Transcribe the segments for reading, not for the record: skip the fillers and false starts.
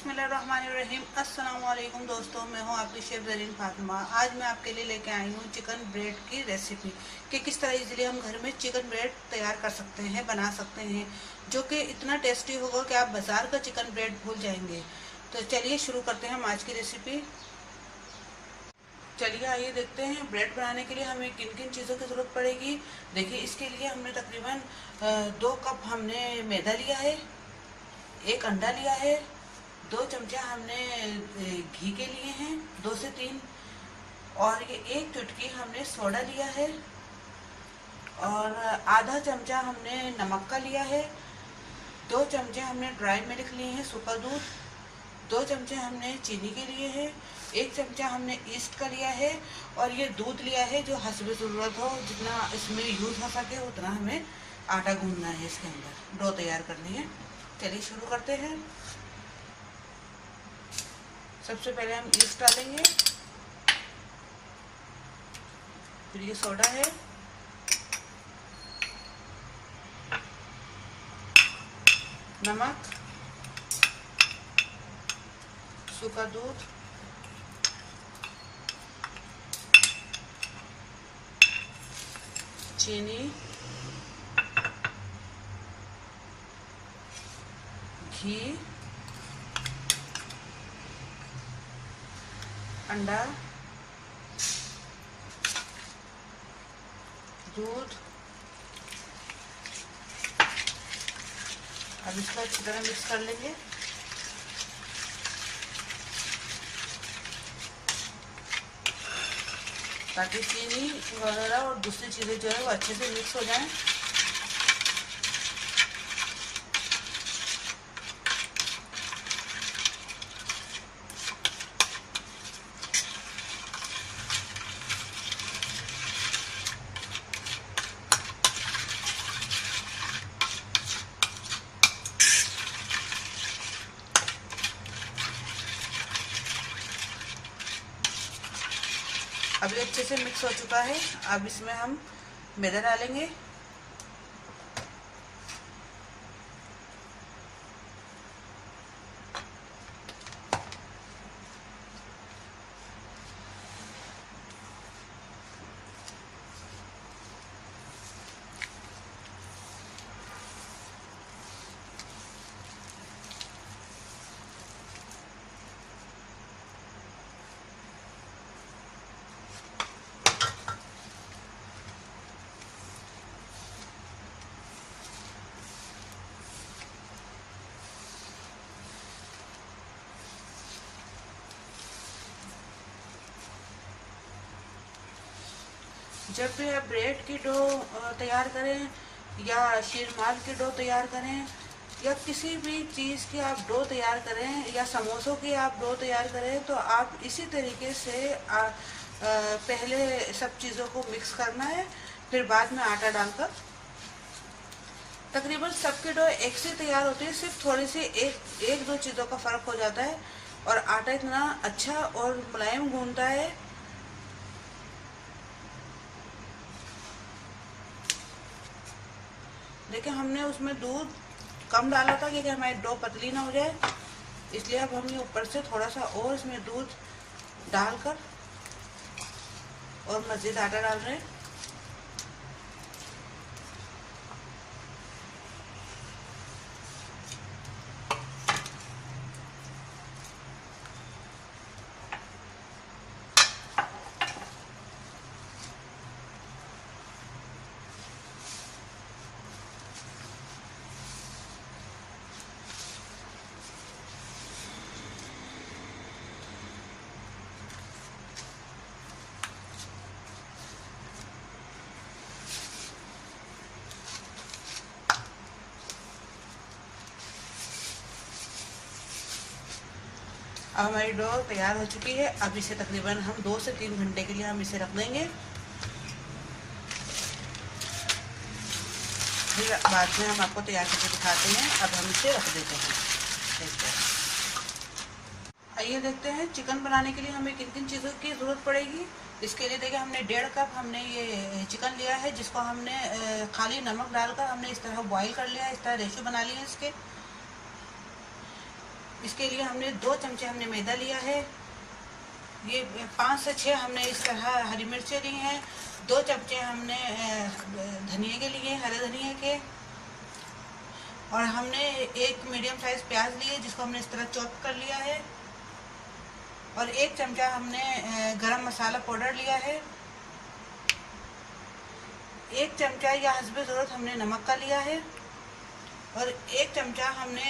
बिस्मिल्लाहिर्रहमानिर्रहीम। अस्सलाम वालेकुम दोस्तों, मैं हूं आपकी शेफ ज़रीन फातिमा। आज मैं आपके लिए लेके आई हूं चिकन ब्रेड की रेसिपी कि किस तरह इजीली हम घर में चिकन ब्रेड तैयार कर सकते हैं, बना सकते हैं, जो कि इतना टेस्टी होगा कि आप बाज़ार का चिकन ब्रेड भूल जाएंगे। तो चलिए शुरू करते हैं हम आज की रेसिपी। चलिए आइए देखते हैं ब्रेड बनाने के लिए हमें किन किन चीज़ों की ज़रूरत पड़ेगी। देखिए, इसके लिए हमने तकरीबन 2 कप हमने मैदा लिया है, 1 अंडा लिया है, 2 चमचा हमने घी के लिए हैं, 2 से 3, और ये 1 चुटकी हमने सोडा लिया है, और आधा चमचा हमने नमक का लिया है, 2 चमचे हमने ड्राई मिल्क लिए हैं, सूखा दूध, 2 चमचे हमने चीनी के लिए है, 1 चमचा हमने ईस्ट का लिया है, और ये दूध लिया है जो हस्ब ज़रूरत हो, जितना इसमें यूज़ हो सके उतना हमें आटा गूंदना है, इसके अंदर डो तैयार करनी है। चलिए शुरू करते हैं। सबसे पहले हम ईस्ट डालेंगे, फिर ये सोडा है, नमक, सूखा दूध, चीनी, घी, अंडा, दूध। अब इसको अच्छी तरह मिक्स कर लेंगे। ताकि चीनी वगैरह और दूसरी चीज़ें जो है वो अच्छे से मिक्स हो जाएं। अभी अच्छे से मिक्स हो चुका है। अब इसमें हम मैदा डालेंगे, जब भी आप ब्रेड की डो तैयार करें या शीरमाल की डो तैयार करें या किसी भी चीज़ की आप डो तैयार करें या समोसों की आप डो तैयार करें, तो आप इसी तरीके से पहले सब चीज़ों को मिक्स करना है, फिर बाद में आटा डालकर। तकरीबन सबकी डो एक से तैयार होती है, सिर्फ थोड़ी सी एक दो चीज़ों का फ़र्क हो जाता है, और आटा इतना अच्छा और मुलायम गूंदता है। देखिए, हमने उसमें दूध कम डाला था क्योंकि हमारी डो पतली ना हो जाए, इसलिए अब हम ये ऊपर से थोड़ा सा और इसमें दूध डालकर और मज़ीद आटा डाल रहे हैं। अब हमारी डो तैयार हो चुकी है। अब इसे तकरीबन हम 2 से 3 घंटे के लिए हम इसे रख देंगे, फिर बाद में हम आपको तैयार करके दिखाते हैं। अब हम इसे रख देते हैं। देखते हैं, आइए देखते हैं चिकन बनाने के लिए हमें किन किन चीज़ों की ज़रूरत पड़ेगी। इसके लिए देखिए, हमने 1.5 कप हमने ये चिकन लिया है, जिसको हमने खाली नमक डालकर हमने इस तरह बॉईल कर लिया है। इस तरह रेशो बना लिए इसके। इसके लिए हमने 2 चमचे हमने मैदा लिया है। ये 5 से 6 हमने इस तरह हरी मिर्चें ली हैं। 2 चमचे हमने धनिया के लिए, हरे धनिया के। और हमने एक मीडियम साइज प्याज लिए जिसको हमने इस तरह चॉप कर लिया है। और 1 चमचा हमने गरम मसाला पाउडर लिया है। 1 चमचा या हस्बे ज़रूरत हमने नमक का लिया है। और 1 चमचा हमने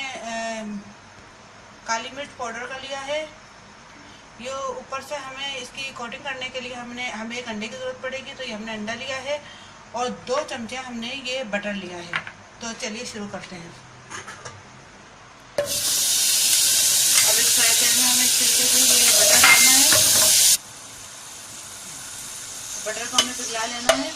काली मिर्च पाउडर का लिया है। ये ऊपर से हमें इसकी कोटिंग करने के लिए हमें एक अंडे की ज़रूरत पड़ेगी, तो ये हमने अंडा लिया है। और 2 चमचे हमने ये बटर लिया है। तो चलिए शुरू करते हैं। अब इस फ्राई पैन में हमें इस तरीके से ये बटर डालना है। बटर को हमें पिघला लेना है।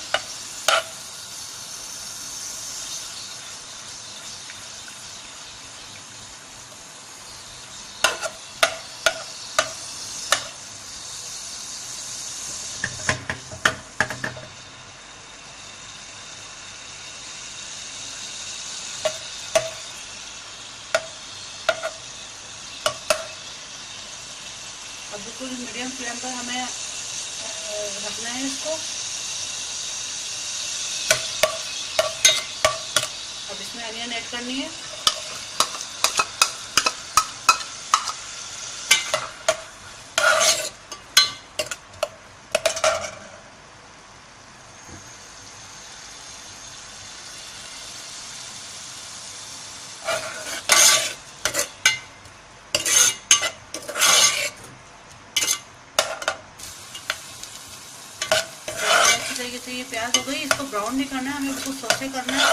अब बिल्कुल मीडियम फ्लेम पर हमें रखना है इसको। अब इसमें अनियन ऐड करनी है। तरीके से ये प्याज हो गई। इसको ब्राउन नहीं करना है, हमें बिल्कुल सौते करना है।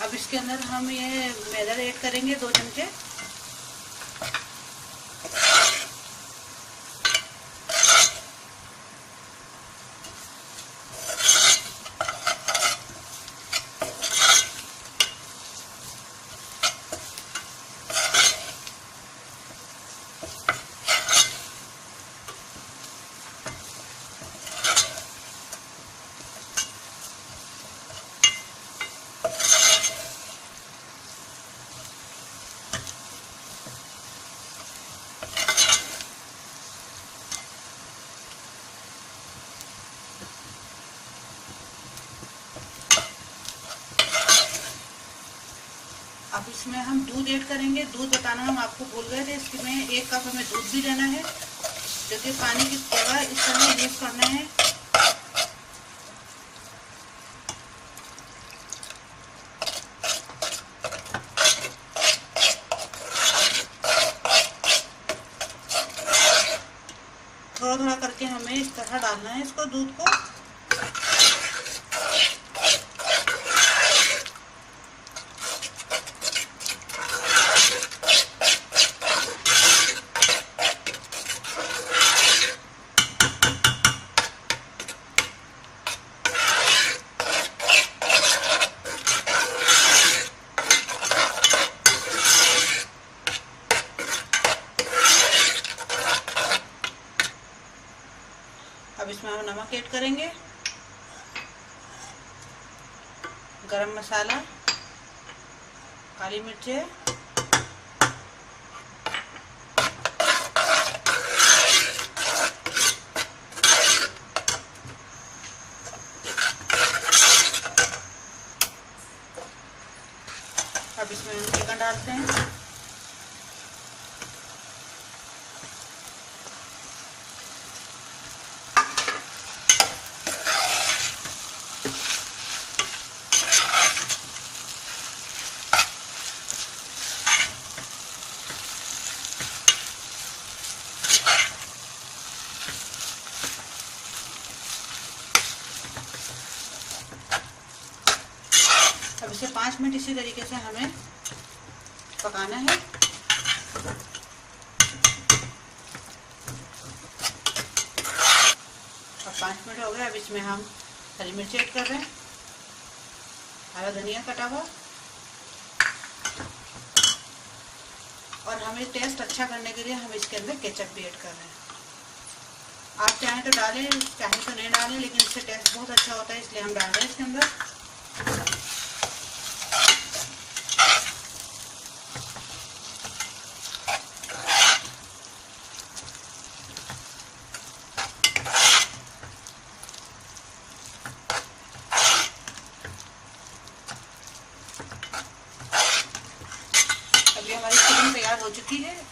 अब इसके अंदर हम ये मैदा ऐड करेंगे 2 चमचे। अब इसमें हम दूध ऐड करेंगे। दूध बताना हम आपको भूल गए थे। इसमें 1 कप हमें दूध भी लेना है, क्योंकि पानी की जगह इस तरह यूज करना है। थोड़ा थोड़ा करके हमें इस तरह डालना है इसको, दूध को। अब इसमें हम नमक ऐड करेंगे, गरम मसाला, काली मिर्चें, अब इसमें हम चिकन डालते हैं। अब इसे 5 मिनट इसी तरीके से हमें पकाना है। अब 5 मिनट हो गए। अब इसमें हम हरी मिर्च ऐड कर रहे हैं, हरा धनिया कटा हुआ। और हमें टेस्ट अच्छा करने के लिए हम इसके अंदर केचप भी ऐड कर रहे हैं। आप चाहें तो डालें, चाहें तो नहीं डालें, लेकिन इससे टेस्ट बहुत अच्छा होता है, इसलिए हम डाल रहे हैं इसके अंदर।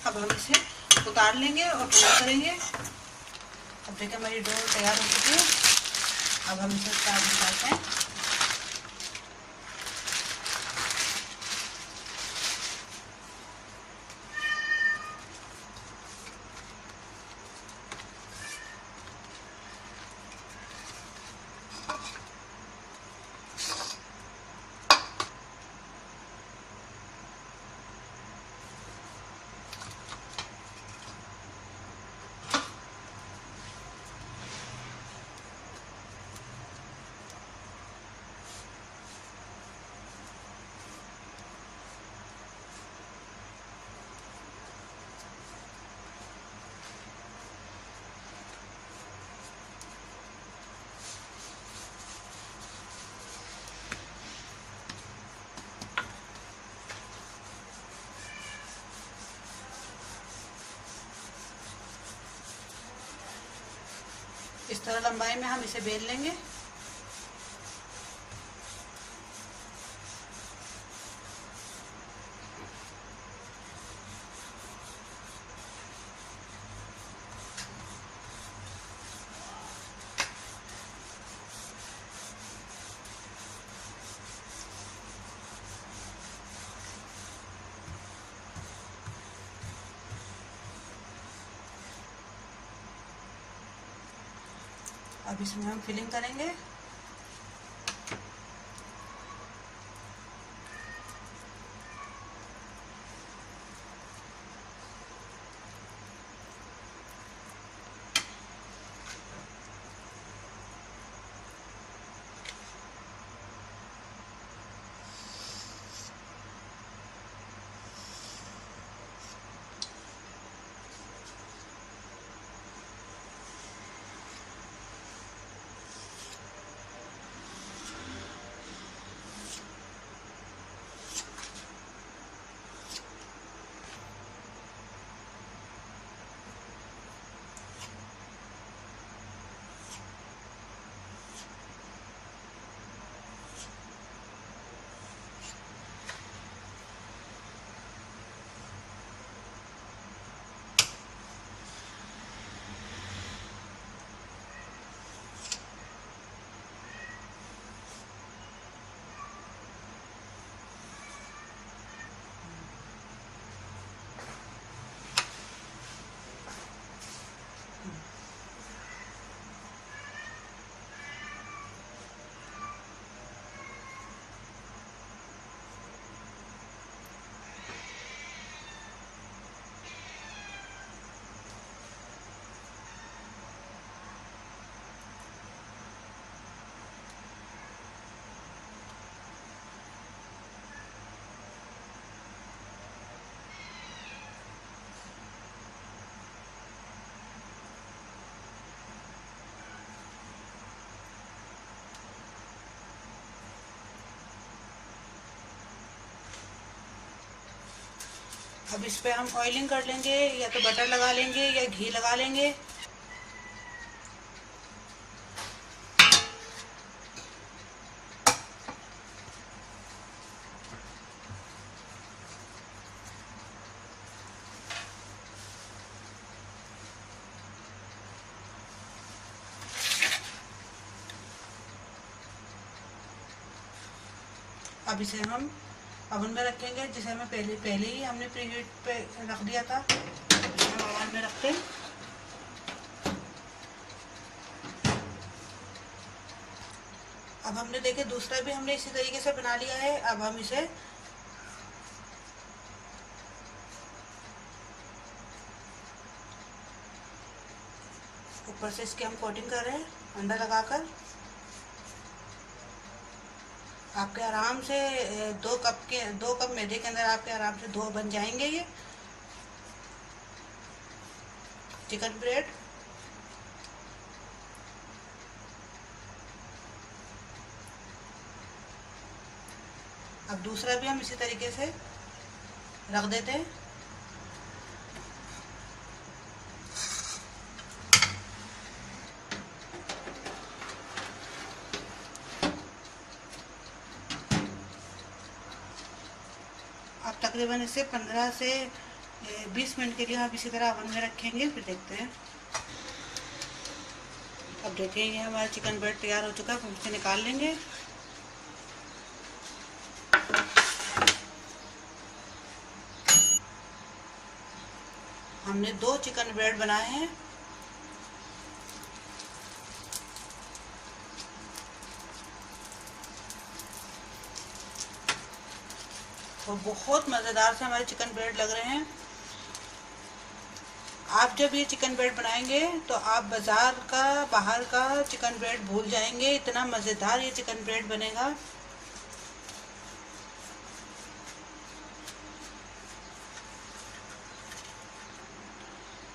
अब हम इसे उतार लेंगे और ठंडा करेंगे। अब देखिए हमारी डो तैयार हो चुकी है। अब हम इसे निकालते हैं। इस तरह लंबाई में हम इसे बेल लेंगे। अब इसमें हम फिलिंग करेंगे। अब इस पे हम ऑयलिंग कर लेंगे, या तो बटर लगा लेंगे या घी लगा लेंगे। अब इसे हम ओवन में रखेंगे, जिसे हमें पहले ही हमने प्रीहीट पे रख दिया था। इसे हम ओवन में रखते हैं। अब हमने देखे दूसरा भी हमने इसी तरीके से बना लिया है। अब हम इसे ऊपर से इसकी हम कोटिंग कर रहे हैं अंडा लगाकर। आपके आराम से 2 कप मैदे के अंदर आपके आराम से 2 बन जाएंगे ये चिकन ब्रेड। अब दूसरा भी हम इसी तरीके से रख देते हैं। अब तकरीबन इसे 15 से 20 मिनट के लिए हम इसी तरह ओवन में रखेंगे, फिर देखते हैं। अब देखिए ये हमारा चिकन ब्रेड तैयार हो चुका है, हम इसे निकाल लेंगे। हमने 2 चिकन ब्रेड बनाए हैं। और बहुत मज़ेदार से हमारे चिकन ब्रेड लग रहे हैं। आप जब ये चिकन ब्रेड बनाएंगे तो आप बाज़ार का, बाहर का चिकन ब्रेड भूल जाएंगे, इतना मज़ेदार ये चिकन ब्रेड बनेगा।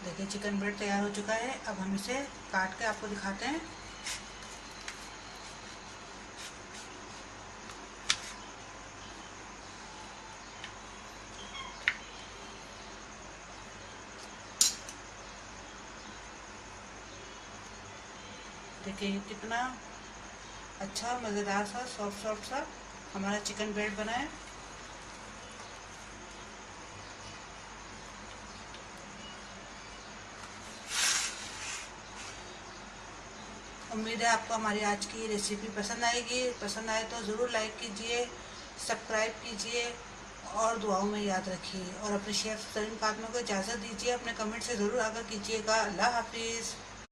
देखिए चिकन ब्रेड तैयार हो चुका है। अब हम इसे काट के आपको दिखाते हैं। देखिए कितना अच्छा मज़ेदार सा सॉफ्ट सॉफ्ट सा हमारा चिकन ब्रेड बना है। उम्मीद है आपको हमारी आज की रेसिपी पसंद आएगी। पसंद आए तो ज़रूर लाइक कीजिए, सब्सक्राइब कीजिए और दुआओं में याद रखिए। और अपने शेफ सलीम फातिमा को इजाज़त दीजिए। अपने कमेंट से ज़रूर आगाह कीजिएगा। अल्लाह हाफिज़।